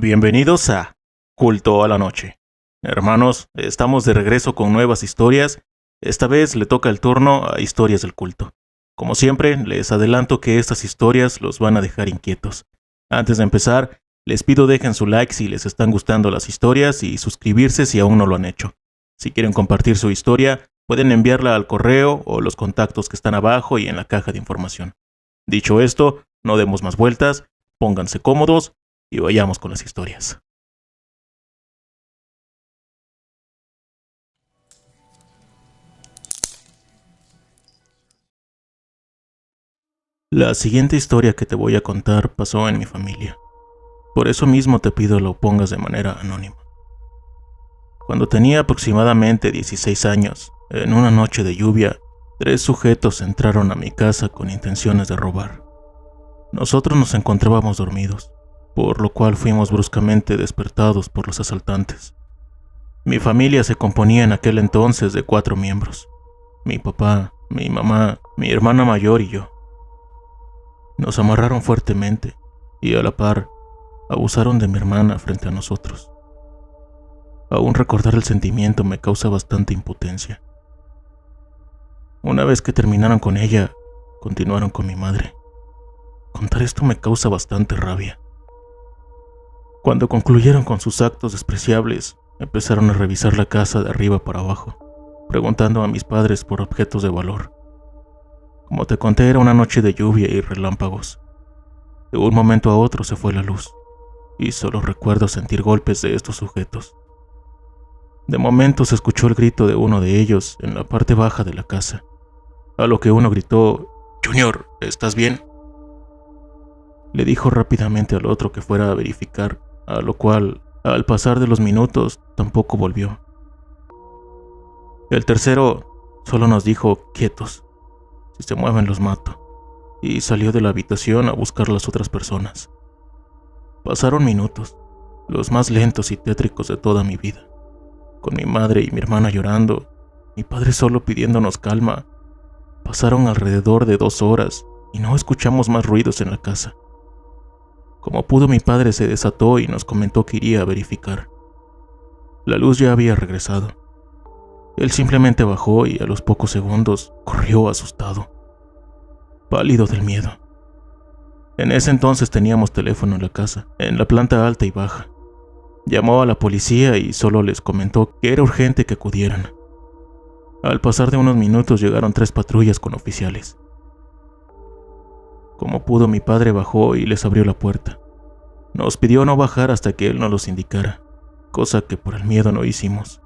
Bienvenidos a Culto a la Noche. Hermanos, estamos de regreso con nuevas historias. Esta vez le toca el turno a Historias del Culto. Como siempre, les adelanto que estas historias los van a dejar inquietos. Antes de empezar, les pido dejen su like si les están gustando las historias y suscribirse si aún no lo han hecho. Si quieren compartir su historia, pueden enviarla al correo o los contactos que están abajo y en la caja de información. Dicho esto, no demos más vueltas, pónganse cómodos y vayamos con las historias. La siguiente historia que te voy a contar pasó en mi familia. Por eso mismo te pido lo pongas de manera anónima. Cuando tenía aproximadamente 16 años, en una noche de lluvia, 3 sujetos entraron a mi casa con intenciones de robar. Nosotros nos encontrábamos dormidos, por lo cual fuimos bruscamente despertados por los asaltantes. Mi familia se componía en aquel entonces de 4 miembros: mi papá, mi mamá, mi hermana mayor y yo. Nos amarraron fuertemente y a la par abusaron de mi hermana frente a nosotros. Aún recordar el sentimiento me causa bastante impotencia. Una vez que terminaron con ella, continuaron con mi madre. Contar esto me causa bastante rabia. Cuando concluyeron con sus actos despreciables, empezaron a revisar la casa de arriba para abajo, preguntando a mis padres por objetos de valor. Como te conté, era una noche de lluvia y relámpagos. De un momento a otro se fue la luz, y solo recuerdo sentir golpes de estos sujetos. De momento se escuchó el grito de uno de ellos en la parte baja de la casa, a lo que uno gritó: «Junior, ¿estás bien?». Le dijo rápidamente al otro que fuera a verificar, a lo cual, al pasar de los minutos, tampoco volvió. El tercero solo nos dijo: «Quietos, si se mueven los mato», y salió de la habitación a buscar las otras personas. Pasaron minutos, los más lentos y tétricos de toda mi vida, con mi madre y mi hermana llorando, mi padre solo pidiéndonos calma. Pasaron alrededor de 2 horas y no escuchamos más ruidos en la casa. Como pudo, mi padre se desató y nos comentó que iría a verificar. La luz ya había regresado. Él simplemente bajó y a los pocos segundos corrió asustado, pálido del miedo. En ese entonces teníamos teléfono en la casa, en la planta alta y baja. Llamó a la policía y solo les comentó que era urgente que acudieran. Al pasar de unos minutos llegaron 3 patrullas con oficiales. Como pudo, mi padre bajó y les abrió la puerta. Nos pidió no bajar hasta que él nos los indicara, cosa que por el miedo no hicimos.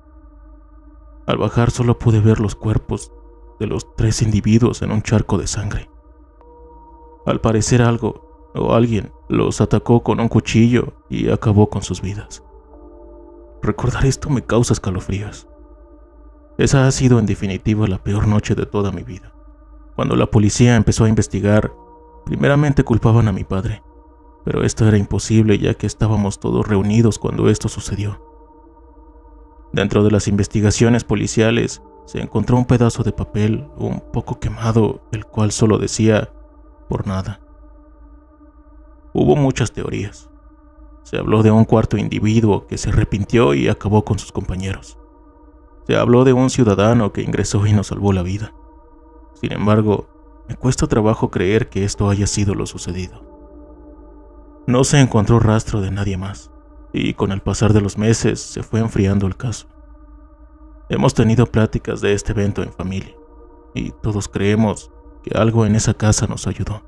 Al bajar solo pude ver los cuerpos de los 3 individuos en un charco de sangre. Al parecer algo o alguien los atacó con un cuchillo y acabó con sus vidas. Recordar esto me causa escalofríos. Esa ha sido en definitiva la peor noche de toda mi vida. Cuando la policía empezó a investigar, primeramente culpaban a mi padre, pero esto era imposible ya que estábamos todos reunidos cuando esto sucedió. Dentro de las investigaciones policiales se encontró un pedazo de papel un poco quemado, el cual solo decía: «por nada». Hubo muchas teorías. Se habló de un cuarto individuo que se arrepintió y acabó con sus compañeros. Se habló de un ciudadano que ingresó y nos salvó la vida. Sin embargo, me cuesta trabajo creer que esto haya sido lo sucedido. No se encontró rastro de nadie más, y con el pasar de los meses se fue enfriando el caso. Hemos tenido pláticas de este evento en familia, y todos creemos que algo en esa casa nos ayudó.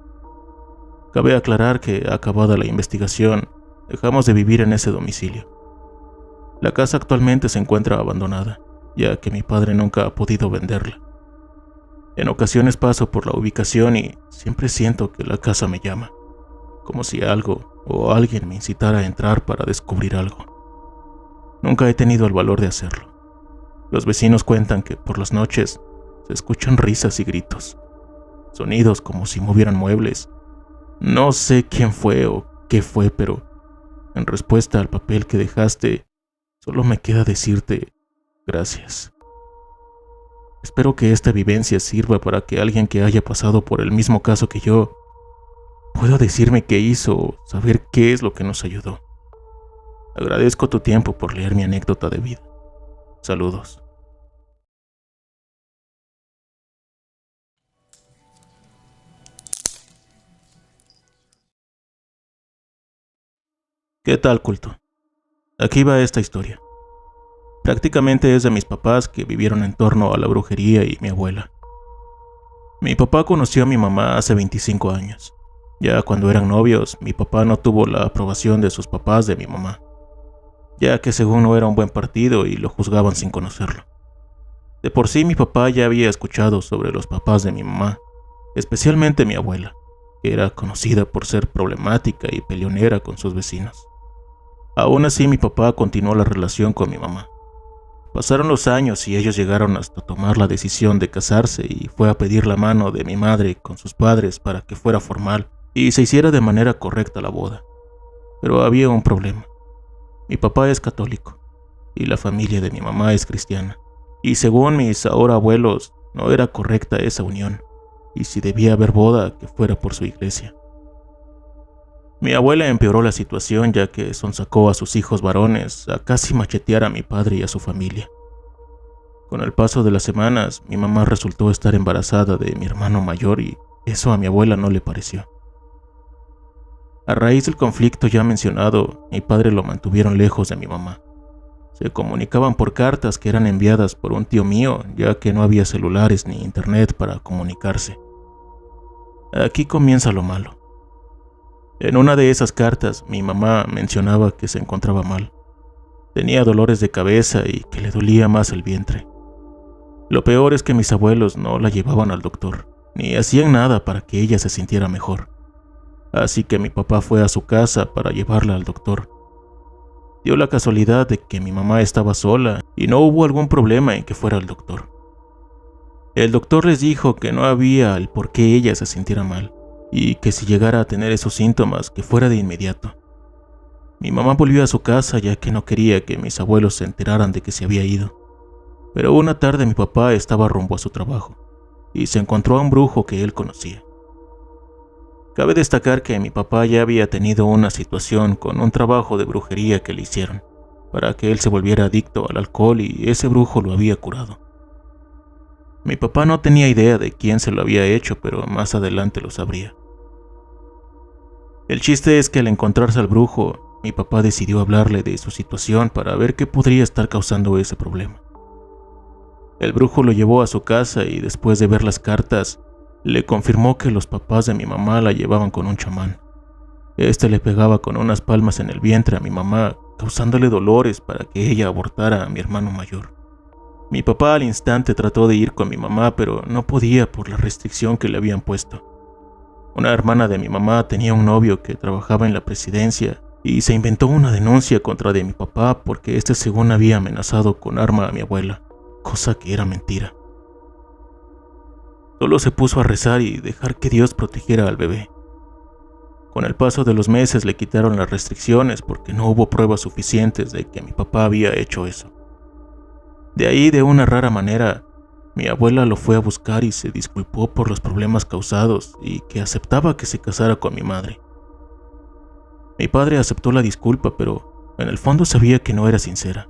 Cabe aclarar que, acabada la investigación, dejamos de vivir en ese domicilio. La casa actualmente se encuentra abandonada, ya que mi padre nunca ha podido venderla. En ocasiones paso por la ubicación y siempre siento que la casa me llama, como si algo o alguien me incitara a entrar para descubrir algo. Nunca he tenido el valor de hacerlo. Los vecinos cuentan que por las noches se escuchan risas y gritos, sonidos como si movieran muebles. No sé quién fue o qué fue, pero en respuesta al papel que dejaste, solo me queda decirte gracias. Espero que esta vivencia sirva para que alguien que haya pasado por el mismo caso que yo pueda decirme qué hizo o saber qué es lo que nos ayudó. Agradezco tu tiempo por leer mi anécdota de vida. Saludos. ¿Qué tal, culto? Aquí va esta historia. Prácticamente es de mis papás que vivieron en torno a la brujería y mi abuela. Mi papá conoció a mi mamá hace 25 años. Ya cuando eran novios, mi papá no tuvo la aprobación de sus papás de mi mamá, ya que según no era un buen partido y lo juzgaban sin conocerlo. De por sí mi papá ya había escuchado sobre los papás de mi mamá, especialmente mi abuela, que era conocida por ser problemática y peleonera con sus vecinos. Aún así mi papá continuó la relación con mi mamá. Pasaron los años y ellos llegaron hasta tomar la decisión de casarse y fue a pedir la mano de mi madre con sus padres para que fuera formal y se hiciera de manera correcta la boda. Pero había un problema. Mi papá es católico y la familia de mi mamá es cristiana. Y según mis ahora abuelos, no era correcta esa unión, y si debía haber boda, que fuera por su iglesia. Mi abuela empeoró la situación ya que sonsacó a sus hijos varones a casi machetear a mi padre y a su familia. Con el paso de las semanas, mi mamá resultó estar embarazada de mi hermano mayor y eso a mi abuela no le pareció. A raíz del conflicto ya mencionado, mi padre lo mantuvieron lejos de mi mamá. Se comunicaban por cartas que eran enviadas por un tío mío, ya que no había celulares ni internet para comunicarse. Aquí comienza lo malo. En una de esas cartas, mi mamá mencionaba que se encontraba mal. Tenía dolores de cabeza y que le dolía más el vientre. Lo peor es que mis abuelos no la llevaban al doctor, ni hacían nada para que ella se sintiera mejor. Así que mi papá fue a su casa para llevarla al doctor. Dio la casualidad de que mi mamá estaba sola y no hubo algún problema en que fuera al doctor. El doctor les dijo que no había el por qué ella se sintiera mal y que si llegara a tener esos síntomas que fuera de inmediato. Mi mamá volvió a su casa ya que no quería que mis abuelos se enteraran de que se había ido. Pero una tarde mi papá estaba rumbo a su trabajo y se encontró a un brujo que él conocía. Cabe destacar que mi papá ya había tenido una situación con un trabajo de brujería que le hicieron, para que él se volviera adicto al alcohol y ese brujo lo había curado. Mi papá no tenía idea de quién se lo había hecho, pero más adelante lo sabría. El chiste es que al encontrarse al brujo, mi papá decidió hablarle de su situación para ver qué podría estar causando ese problema. El brujo lo llevó a su casa y después de ver las cartas, le confirmó que los papás de mi mamá la llevaban con un chamán. Este le pegaba con unas palmas en el vientre a mi mamá, causándole dolores para que ella abortara a mi hermano mayor. Mi papá al instante trató de ir con mi mamá, pero no podía por la restricción que le habían puesto. Una hermana de mi mamá tenía un novio que trabajaba en la presidencia y se inventó una denuncia contra de mi papá porque este según había amenazado con arma a mi abuela, cosa que era mentira. Solo se puso a rezar y dejar que Dios protegiera al bebé. Con el paso de los meses le quitaron las restricciones porque no hubo pruebas suficientes de que mi papá había hecho eso. De ahí, de una rara manera, mi abuela lo fue a buscar y se disculpó por los problemas causados y que aceptaba que se casara con mi madre. Mi padre aceptó la disculpa, pero en el fondo sabía que no era sincera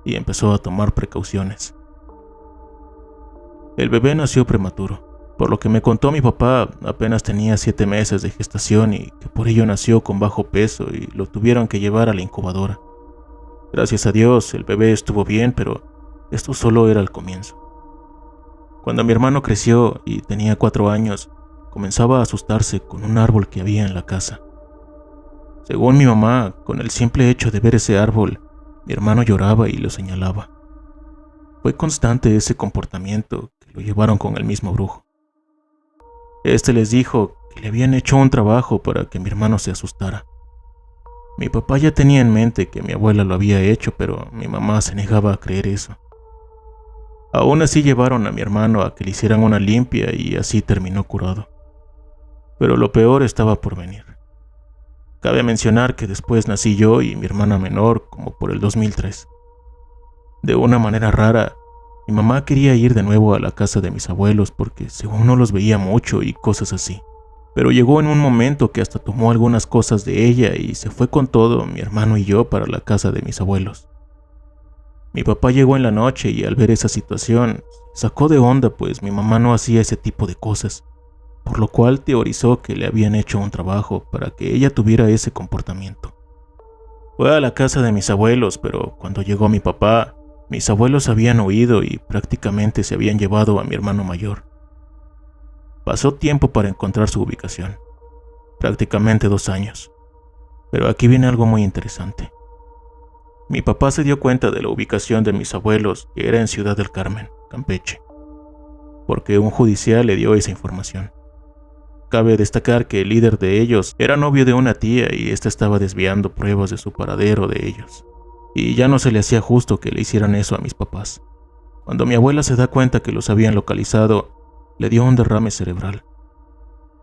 y empezó a tomar precauciones. El bebé nació prematuro. Por lo que me contó mi papá, apenas tenía 7 meses de gestación y que por ello nació con bajo peso y lo tuvieron que llevar a la incubadora. Gracias a Dios, el bebé estuvo bien, pero esto solo era el comienzo. Cuando mi hermano creció y tenía 4 años, comenzaba a asustarse con un árbol que había en la casa. Según mi mamá, con el simple hecho de ver ese árbol, mi hermano lloraba y lo señalaba. Fue constante ese comportamiento que lo llevaron con el mismo brujo. Este les dijo que le habían hecho un trabajo para que mi hermano se asustara. Mi papá ya tenía en mente que mi abuela lo había hecho, pero mi mamá se negaba a creer eso. Aún así llevaron a mi hermano a que le hicieran una limpia y así terminó curado. Pero lo peor estaba por venir. Cabe mencionar que después nací yo y mi hermana menor como por el 2003. De una manera rara, mi mamá quería ir de nuevo a la casa de mis abuelos porque según no los veía mucho y cosas así. pero llegó en un momento que hasta tomó algunas cosas de ella y se fue con todo, mi hermano y yo, para la casa de mis abuelos. Mi papá llegó en la noche y al ver esa situación, sacó de onda pues mi mamá no hacía ese tipo de cosas, por lo cual teorizó que le habían hecho un trabajo para que ella tuviera ese comportamiento. Fue a la casa de mis abuelos, pero cuando llegó mi papá, mis abuelos habían huido y prácticamente se habían llevado a mi hermano mayor. Pasó tiempo para encontrar su ubicación, prácticamente 2 años. Pero aquí viene algo muy interesante. Mi papá se dio cuenta de la ubicación de mis abuelos, que era en Ciudad del Carmen, Campeche, porque un judicial le dio esa información. Cabe destacar que el líder de ellos era novio de una tía y ésta estaba desviando pruebas de su paradero de ellos. Y ya no se le hacía justo que le hicieran eso a mis papás. Cuando mi abuela se da cuenta que los habían localizado, le dio un derrame cerebral.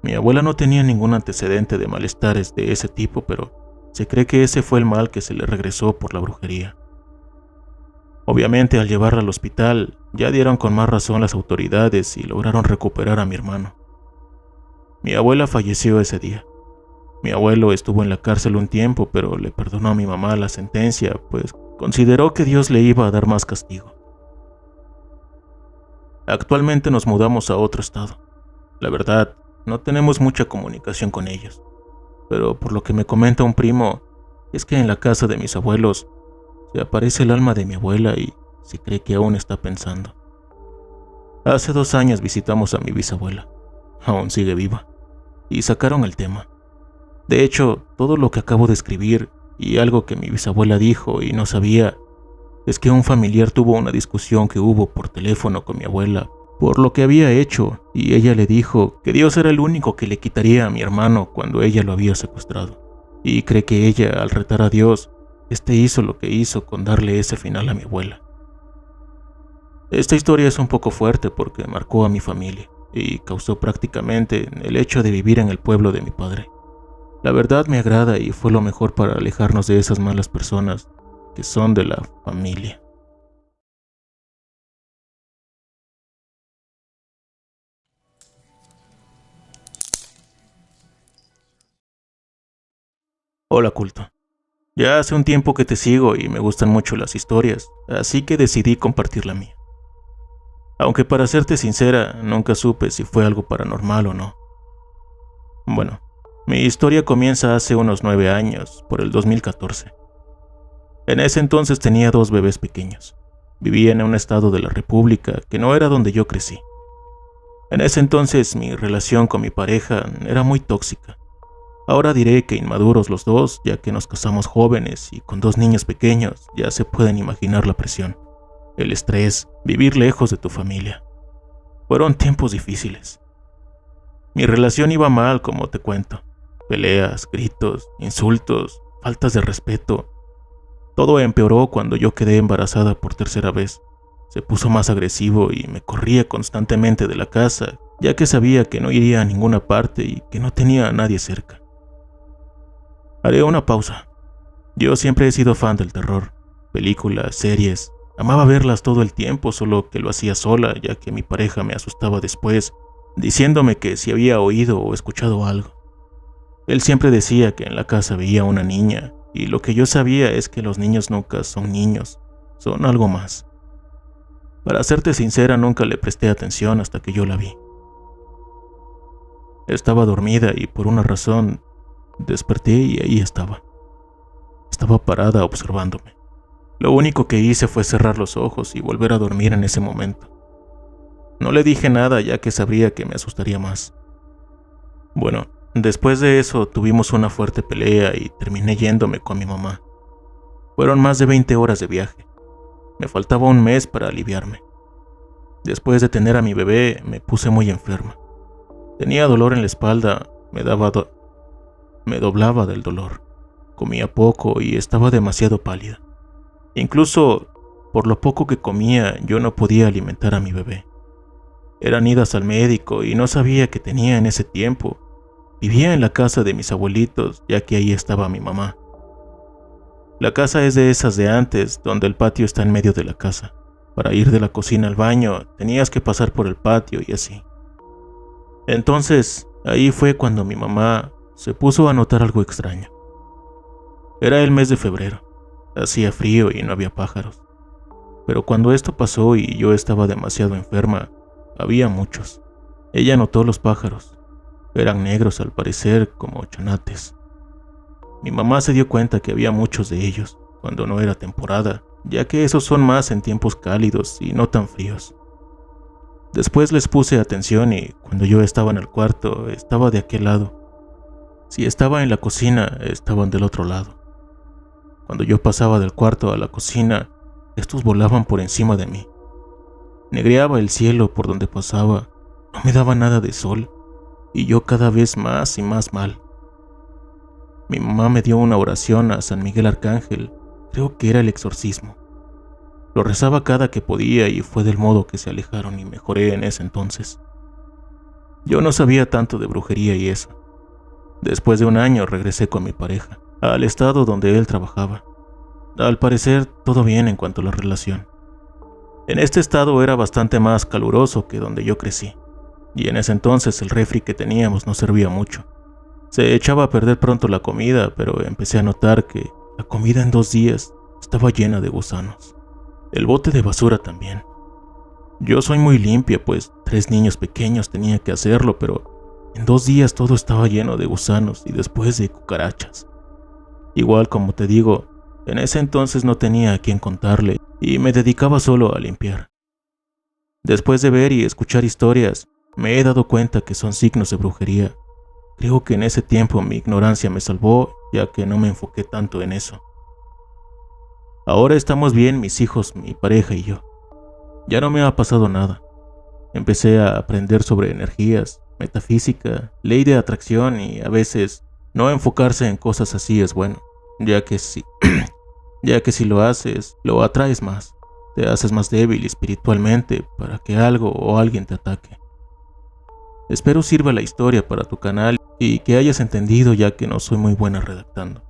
Mi abuela no tenía ningún antecedente de malestares de ese tipo, pero se cree que ese fue el mal que se le regresó por la brujería. Obviamente, al llevarla al hospital, ya dieron con más razón las autoridades y lograron recuperar a mi hermano. Mi abuela falleció ese día. Mi abuelo estuvo en la cárcel un tiempo, pero le perdonó a mi mamá la sentencia, pues consideró que Dios le iba a dar más castigo. Actualmente nos mudamos a otro estado. La verdad, no tenemos mucha comunicación con ellos, pero por lo que me comenta un primo, es que en la casa de mis abuelos se aparece el alma de mi abuela y se cree que aún está pensando. Hace 2 años visitamos a mi bisabuela, aún sigue viva, y sacaron el tema. De hecho, todo lo que acabo de escribir y algo que mi bisabuela dijo y no sabía, es que un familiar tuvo una discusión que hubo por teléfono con mi abuela por lo que había hecho, y ella le dijo que Dios era el único que le quitaría a mi hermano cuando ella lo había secuestrado, y cree que ella, al retar a Dios, hizo lo que hizo con darle ese final a mi abuela. Esta historia es un poco fuerte porque marcó a mi familia y causó prácticamente el hecho de vivir en el pueblo de mi padre. La verdad me agrada y fue lo mejor para alejarnos de esas malas personas que son de la familia. Hola, culto. Ya hace un tiempo que te sigo y me gustan mucho las historias, así que decidí compartir la mía. Aunque para serte sincera, nunca supe si fue algo paranormal o no. Bueno, mi historia comienza hace unos 9 años, por el 2014. En ese entonces tenía 2 bebés pequeños. Vivía en un estado de la República que no era donde yo crecí. En ese entonces mi relación con mi pareja era muy tóxica. Ahora diré que inmaduros los dos, ya que nos casamos jóvenes y con 2 niños pequeños, ya se pueden imaginar la presión, el estrés, vivir lejos de tu familia. Fueron tiempos difíciles. Mi relación iba mal, como te cuento. Peleas, gritos, insultos, faltas de respeto. Todo empeoró cuando yo quedé embarazada por 3.ª vez. Se puso más agresivo y me corría constantemente de la casa, ya que sabía que no iría a ninguna parte y que no tenía a nadie cerca. Haré una pausa. Yo siempre he sido fan del terror, películas, series. Amaba verlas todo el tiempo, solo que lo hacía sola, ya que mi pareja me asustaba después, diciéndome que si había oído o escuchado algo. Él siempre decía que en la casa veía una niña, y lo que yo sabía es que los niños nunca son niños, son algo más. Para serte sincera, nunca le presté atención hasta que yo la vi. Estaba dormida y por una razón desperté y ahí estaba. Estaba parada observándome. Lo único que hice fue cerrar los ojos y volver a dormir en ese momento. No le dije nada ya que sabría que me asustaría más. Bueno, después de eso tuvimos una fuerte pelea y terminé yéndome con mi mamá. Fueron más de 20 horas de viaje. Me faltaba un mes para aliviarme. Después de tener a mi bebé me puse muy enferma. Tenía dolor en la espalda, me doblaba del dolor. Comía poco y estaba demasiado pálida. Incluso, por lo poco que comía, yo no podía alimentar a mi bebé. Eran idas al médico y no sabía qué tenía en ese tiempo. Vivía en la casa de mis abuelitos, ya que ahí estaba mi mamá. La casa es de esas de antes, donde el patio está en medio de la casa. Para ir de la cocina al baño, tenías que pasar por el patio y así. Entonces, Ahí fue cuando mi mamá se puso a notar algo extraño. Era el mes de febrero, hacía frío y no había pájaros. Pero cuando esto pasó y yo estaba demasiado enferma, había muchos. Ella notó los pájaros. Eran negros al parecer, como chanates. Mi mamá se dio cuenta que había muchos de ellos, cuando no era temporada, ya que esos son más en tiempos cálidos y no tan fríos. Después les puse atención y cuando yo estaba en el cuarto, estaba de aquel lado. Si estaba en la cocina, estaban del otro lado. Cuando yo pasaba del cuarto a la cocina, estos volaban por encima de mí. Negreaba el cielo por donde pasaba, no me daba nada de sol, y yo cada vez más y más mal. Mi mamá me dio una oración a San Miguel Arcángel, creo que era el exorcismo. Lo rezaba cada que podía y fue del modo que se alejaron y mejoré en ese entonces. Yo no sabía tanto de brujería y eso. Después de un año regresé con mi pareja, al estado donde él trabajaba. Al parecer, todo bien en cuanto a la relación. En este estado era bastante más caluroso que donde yo crecí, y en ese entonces el refri que teníamos no servía mucho. Se echaba a perder pronto la comida, pero empecé a notar que la comida en 2 días estaba llena de gusanos. El bote de basura también. Yo soy muy limpia, pues 3 niños pequeños tenían que hacerlo, pero en 2 días todo estaba lleno de gusanos y después de cucarachas. Igual como te digo, en ese entonces no tenía a quien contarle y me dedicaba solo a limpiar. Después de ver y escuchar historias, me he dado cuenta que son signos de brujería. Creo que en ese tiempo mi ignorancia me salvó, ya que no me enfoqué tanto en eso. Ahora estamos bien mis hijos, mi pareja y yo. Ya no me ha pasado nada. Empecé a aprender sobre energías, metafísica, ley de atracción y a veces no enfocarse en cosas así es bueno, ya que si lo haces, lo atraes más. Te haces más débil espiritualmente para que algo o alguien te ataque. Espero sirva la historia para tu canal y que hayas entendido, ya que no soy muy buena redactando.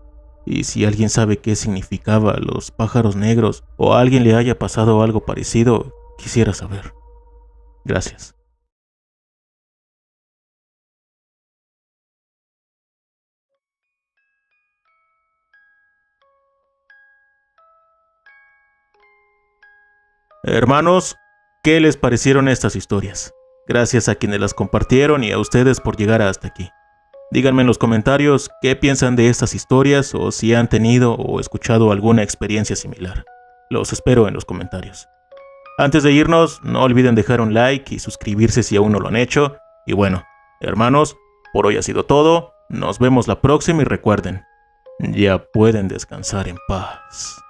Y si alguien sabe qué significaba los pájaros negros o a alguien le haya pasado algo parecido, quisiera saber. Gracias. Hermanos, ¿qué les parecieron estas historias? Gracias a quienes las compartieron y a ustedes por llegar hasta aquí. Díganme en los comentarios qué piensan de estas historias o si han tenido o escuchado alguna experiencia similar. Los espero en los comentarios. Antes de irnos, no olviden dejar un like y suscribirse si aún no lo han hecho. Y bueno, hermanos, por hoy ha sido todo. Nos vemos la próxima y recuerden, ya pueden descansar en paz.